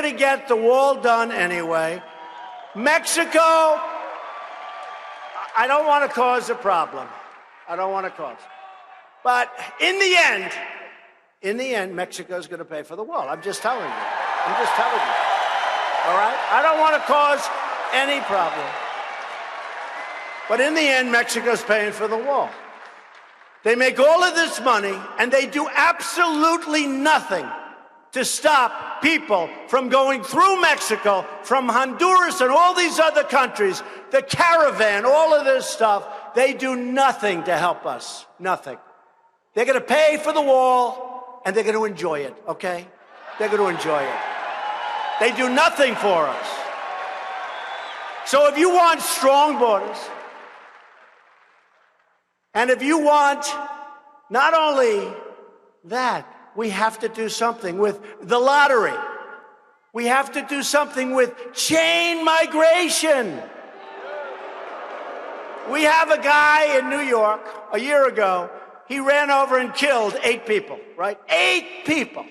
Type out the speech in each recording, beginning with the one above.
to get the wall done anyway. Mexico, I don't want to cause a problem. I don't want to cause. But in the end, Mexico's going to pay for the wall. I'm just telling you. I'm just telling you. All right? I don't want to cause any problem. But in the end, Mexico's paying for the wall. They make all of this money, and they do absolutely nothing to stop people from going through Mexico, from Honduras and all these other countries, the caravan, all of this stuff. They do nothing to help us. Nothing. They're going to pay for the wall, and they're going to enjoy it, okay? They're going to enjoy it. They do nothing for us. So if you want strong borders, and if you want not only that, we have to do something with the lottery. We have to do something with chain migration. We have a guy in New York a year ago. He ran over and killed 8 people, right? 8 people.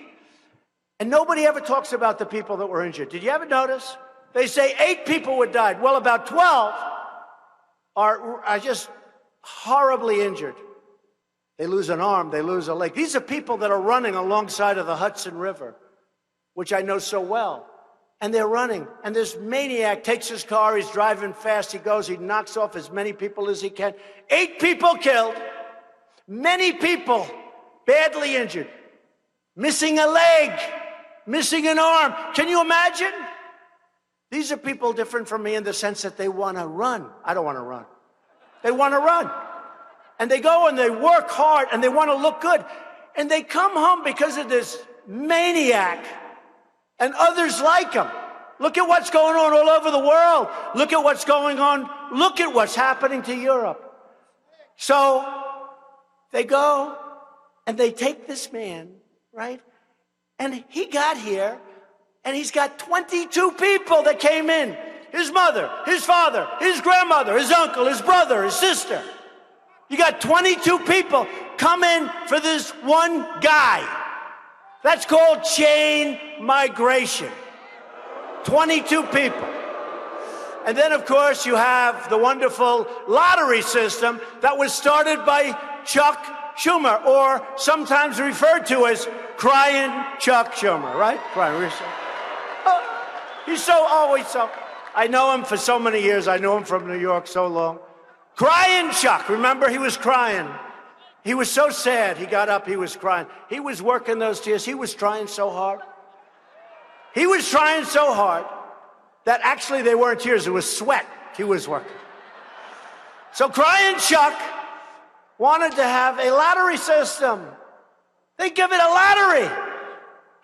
And nobody ever talks about the people that were injured. Did you ever notice? They say 8 people would die. Well, about 12 are just horribly injured. They lose an arm, they lose a leg. These are people that are running alongside of the Hudson River, which I know so well. And they're running. And this maniac takes his car, he's driving fast, he goes, he knocks off as many people as he can. 8 people killed, many people badly injured, missing a leg, missing an arm. Can you imagine? These are people different from me in the sense that they want to run. I don't want to run. They want to run. And they go and they work hard and they want to look good. And they come home because of this maniac and others like him. Look at what's going on all over the world. Look at what's going on. Look at what's happening to Europe. So they go and they take this man, right? And he got here and he's got 22 people that came in. His mother, his father, his grandmother, his uncle, his brother, his sister. You got 22 people come in for this one guy. That's called chain migration. 22 people. And then, of course, you have the wonderful lottery system that was started by Chuck Schumer, or sometimes referred to as Crying Chuck Schumer, right? Crying. He's so. I know him for so many years. I know him from New York so long. Crying Chuck. Remember, he was crying. He was so sad. He got up, he was crying. He was working those tears. He was trying so hard. He was trying so hard that actually they weren't tears. It was sweat. He was working. So Crying Chuck wanted to have a lottery system. They give it a lottery.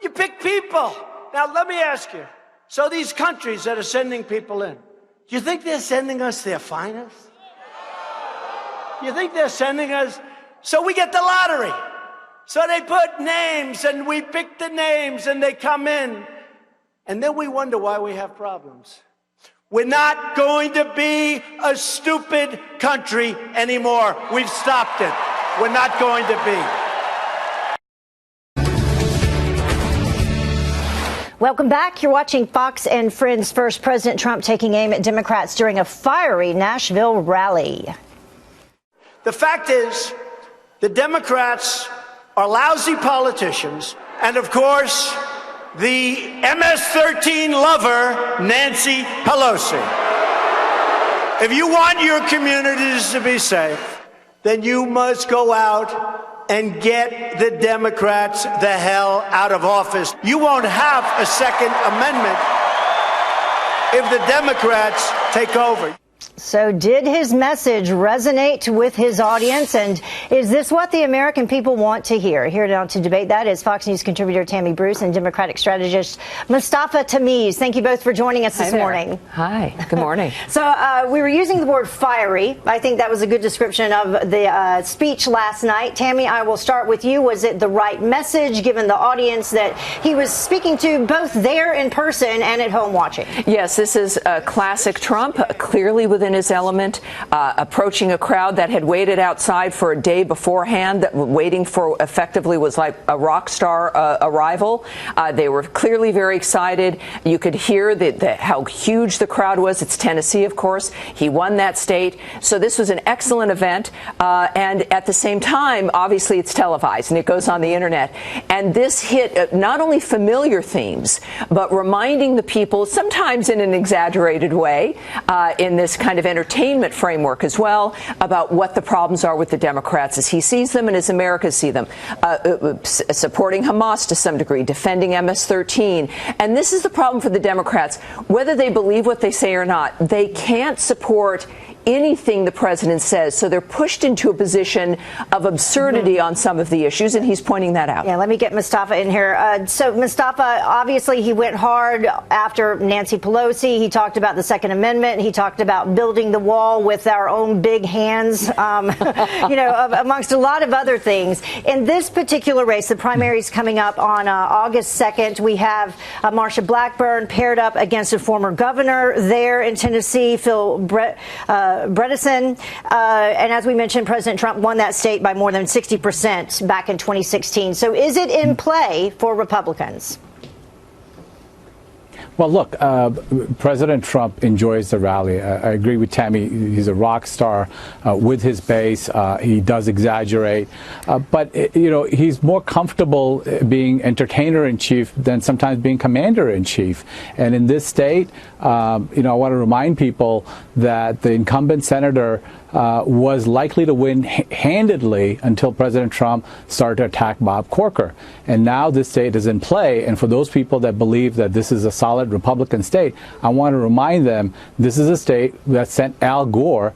You pick people. Now, let me ask you. So these countries that are sending people in, do you think they're sending us their finest? You think they're sending us? So we get the lottery. So they put names and we pick the names and they come in. And then we wonder why we have problems. We're not going to be a stupid country anymore. We've stopped it. We're not going to be. Welcome back. You're watching Fox and Friends First. President Trump taking aim at Democrats during a fiery Nashville rally. The fact is, the Democrats are lousy politicians, and of course, the MS-13 lover, Nancy Pelosi. If you want your communities to be safe, then you must go out and get the Democrats the hell out of office. You won't have a Second Amendment if the Democrats take over. So did his message resonate with his audience? And is this what the American people want to hear? Here now to debate that is Fox News contributor Tammy Bruce and Democratic strategist Mustafa Tamiz. Thank you both for joining us this morning. Hi. Good morning. So we were using the word fiery. I think that was a good description of the speech last night. Tammy, I will start with you. Was it the right message given the audience that he was speaking to both there in person and at home watching? Yes, this is a classic Trump, clearly with within his element, approaching a crowd that had waited outside for a day beforehand, that waiting for effectively was like a rock star arrival. They were clearly very excited. You could hear how huge the crowd was. It's Tennessee, of course. He won that state. So this was an excellent event. And at the same time, obviously, it's televised and it goes on the internet. And this hit not only familiar themes, but reminding the people, sometimes in an exaggerated way, in this kind of entertainment framework as well, about what the problems are with the Democrats as he sees them and as Americans see them. Supporting Hamas to some degree, defending MS-13. And this is the problem for the Democrats. Whether they believe what they say or not, they can't support anything the president says. So they're pushed into a position of absurdity on some of the issues, and he's pointing that out. Yeah, let me get Mustafa in here. So Mustafa, obviously he went hard after Nancy Pelosi. He talked about the Second Amendment. He talked about building the wall with our own big hands, amongst a lot of other things. In this particular race, the primary is coming up on August 2nd. We have Marsha Blackburn paired up against a former governor there in Tennessee, Phil Bredesen. And as we mentioned, President Trump won that state by more than 60% back in 2016. So is it in play for Republicans? Well, look, President Trump enjoys the rally. I agree with Tammy. He's a rock star with his base. He does exaggerate. But he's more comfortable being entertainer-in-chief than sometimes being commander-in-chief. And in this state, I want to remind people that the incumbent senator was likely to win handedly until President Trump started to attack Bob Corker. And now this state is in play. And for those people that believe that this is a solid Republican state, I want to remind them this is a state that sent Al Gore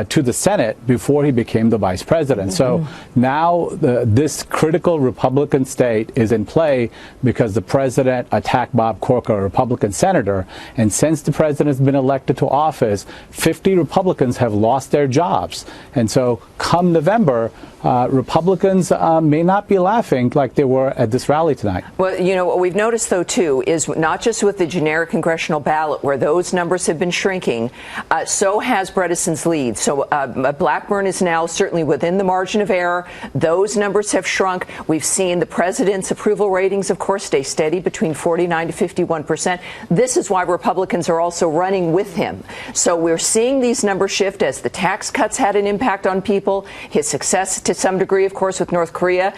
to the Senate before he became the vice president. So now this critical Republican state is in play because the president attacked Bob Corker, a Republican senator. And since the president has been elected to office, 50 Republicans have lost their jobs. And so come November, Republicans may not be laughing like they were at this rally tonight. Well, what we've noticed, though, too, is not just with the generic congressional ballot, where those numbers have been shrinking, so has Bredesen's lead. So Blackburn is now certainly within the margin of error. Those numbers have shrunk. We've seen the president's approval ratings, of course, stay steady between 49 to 51%. This is why Republicans are also running with him. So we're seeing these numbers shift as the tax cuts had an impact on people, his success to some degree, of course, with North Korea,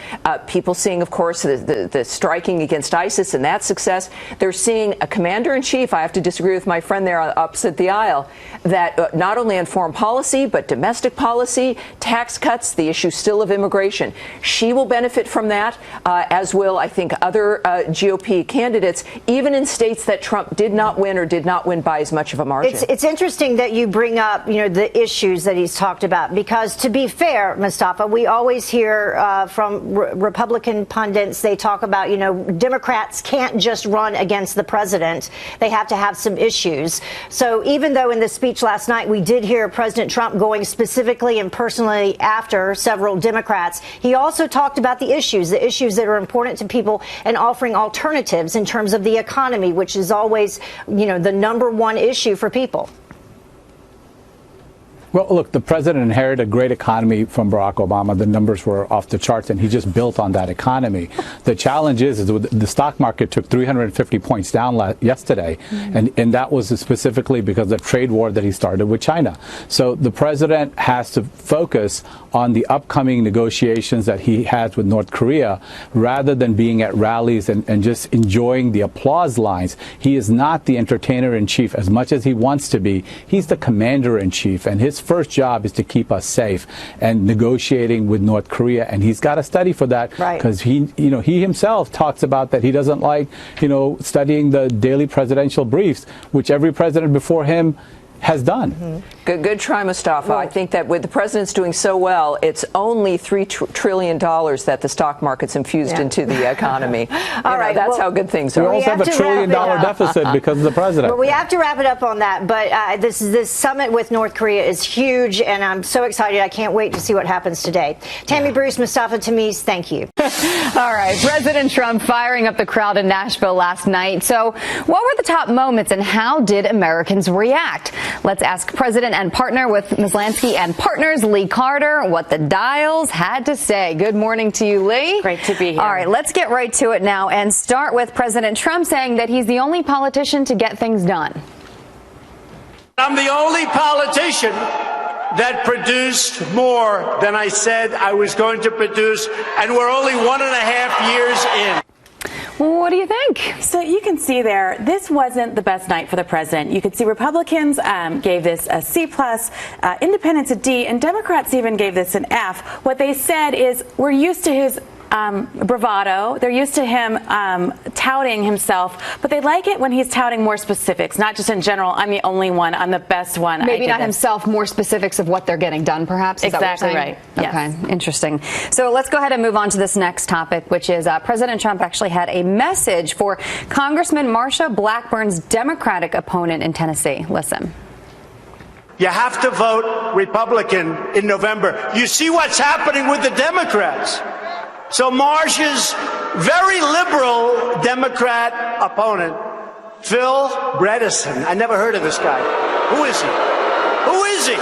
people seeing, of course, the striking against ISIS and that success. They're seeing a commander-in-chief, I have to disagree with my friend there opposite the aisle, that not only on foreign policy, but domestic policy, tax cuts, the issue still of immigration. She will benefit from that, as will, I think, other GOP candidates, even in states that Trump did not win or did not win by as much of a margin. It's interesting that you bring up, the issues that he's talked about, because to be fair, Mustafa, we always hear from Republican pundits, they talk about, Democrats can't just run against the president. They have to have some issues. So even though in the speech last night we did hear President Trump going specifically and personally after several Democrats, he also talked about the issues that are important to people and offering alternatives in terms of the economy, which is always, the number one issue for people. Well, look, the president inherited a great economy from Barack Obama. The numbers were off the charts, and he just built on that economy. The challenge is the stock market took 350 points down yesterday, and that was specifically because of the trade war that he started with China. So the president has to focus on the upcoming negotiations that he has with North Korea, rather than being at rallies and just enjoying the applause lines. He is not the entertainer-in-chief as much as he wants to be. He's the commander-in-chief, and his first job is to keep us safe and negotiating with North Korea, and he's got to study for that, because he himself talks about that he doesn't like, studying the daily presidential briefs, which every president before him has done. Good try, Mustafa. I think that with the president's doing so well, it's only $3 trillion that the stock market's infused into the economy. All right, that's how good things are. We also have a $1 trillion deficit because of the president. Well, we have to wrap it up on that. But this summit with North Korea is huge, and I'm so excited. I can't wait to see what happens today. Tammy Bruce, Mustafa Tamiz, thank you. All right, President Trump firing up the crowd in Nashville last night. So what were the top moments, and how did Americans react? Let's ask President and partner with Ms. Lansky and Partners, Lee Carter, what the dials had to say. Good morning to you, Lee. Great to be here. All right, let's get right to it now and start with President Trump saying that he's the only politician to get things done. I'm the only politician that produced more than I said I was going to produce, and we're only 1.5 years in. What do you think? So you can see there, this wasn't the best night for the president. You could see Republicans gave this a C+, Independents a D, and Democrats even gave this an F. What they said is, we're used to his bravado. They're used to him touting himself, but they like it when he's touting more specifics, not just in general, I'm the only one, I'm the best one. Maybe not himself, more specifics of what they're getting done, perhaps? Is exactly that what you're saying? right. Okay, interesting. So let's go ahead and move on to this next topic, which is President Trump actually had a message for Congressman Marsha Blackburn's Democratic opponent in Tennessee. Listen. You have to vote Republican in November. You see what's happening with the Democrats. So Marsha's very liberal Democrat opponent, Phil Bredesen. I never heard of this guy. Who is he? Who is he?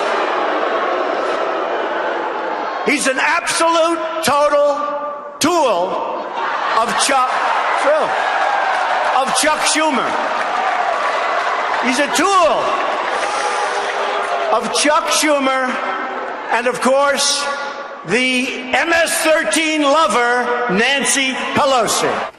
He's an absolute, total tool of Chuck Schumer. He's a tool of Chuck Schumer and, of course, the MS-13 lover, Nancy Pelosi.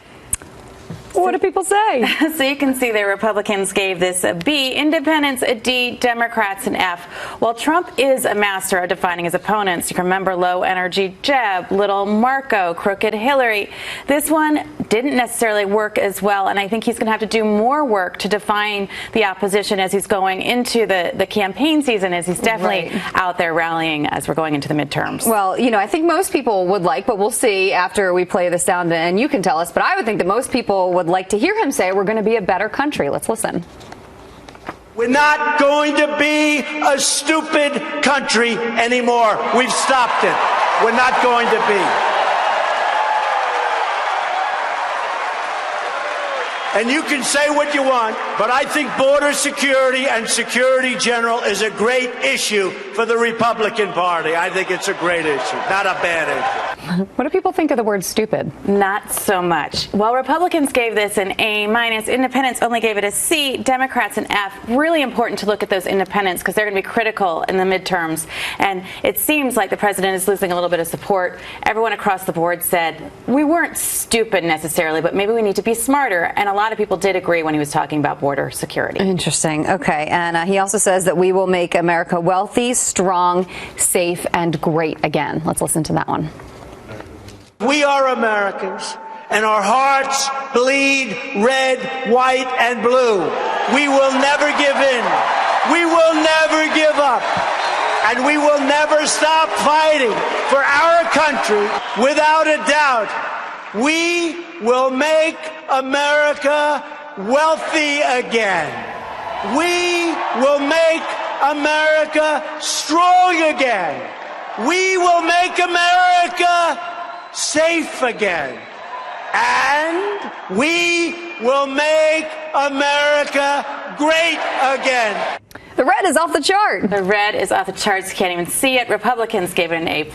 What do people say? So you can see the Republicans gave this a B, Independents a D, Democrats an F. While Trump is a master of defining his opponents, you can remember low energy Jeb, little Marco, crooked Hillary. This one didn't necessarily work as well, and I think he's going to have to do more work to define the opposition as he's going into the campaign season, as he's definitely out there rallying as we're going into the midterms. Well, you know, I think most people would like, but we'll see after we play this down and you can tell us, but I would think that most people would like to hear him say we're going to be a better country. Let's listen. We're not going to be a stupid country anymore. We've stopped it. We're not going to be. And you can say what you want, but I think border security and security general is a great issue for the Republican Party. I think it's a great issue, not a bad issue. What do people think of the word stupid? Not so much. While Republicans gave this an A-, Independents only gave it a C, Democrats an F. Really important to look at those independents because they're going to be critical in the midterms. And it seems like the president is losing a little bit of support. Everyone across the board said, we weren't stupid necessarily, but maybe we need to be smarter. And a lot of people did agree when he was talking about border security. Interesting. Okay. And he also says that we will make America wealthy, strong, safe, and great again. Let's listen to that one. We are Americans, and our hearts bleed red, white, and blue. We will never give in. We will never give up. And we will never stop fighting for our country. Without a doubt, we will make America wealthy again. We will make America strong again. We will make America safe again. And we will make America great again. The red is off the chart. The red is off the charts. Can't even see it. Republicans gave it an A+.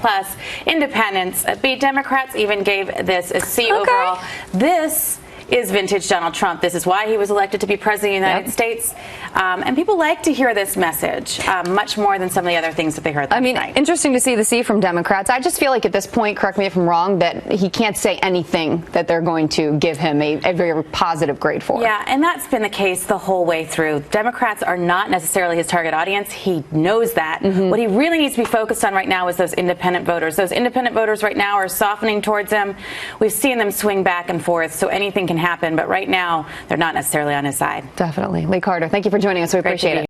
Independents a B. Democrats even gave this a C overall. This is vintage Donald Trump. This is why he was elected to be president of the United States. And people like to hear this message much more than some of the other things that they heard last night. Interesting to see the C from Democrats. I just feel like at this point, correct me if I'm wrong, that he can't say anything that they're going to give him a very positive grade for. Yeah, and that's been the case the whole way through. Democrats are not necessarily his target audience. He knows that. What he really needs to be focused on right now is those independent voters. Those independent voters right now are softening towards him. We've seen them swing back and forth, so anything can happen. But right now, they're not necessarily on his side. Definitely. Lee Carter, thank you for joining us. We appreciate it.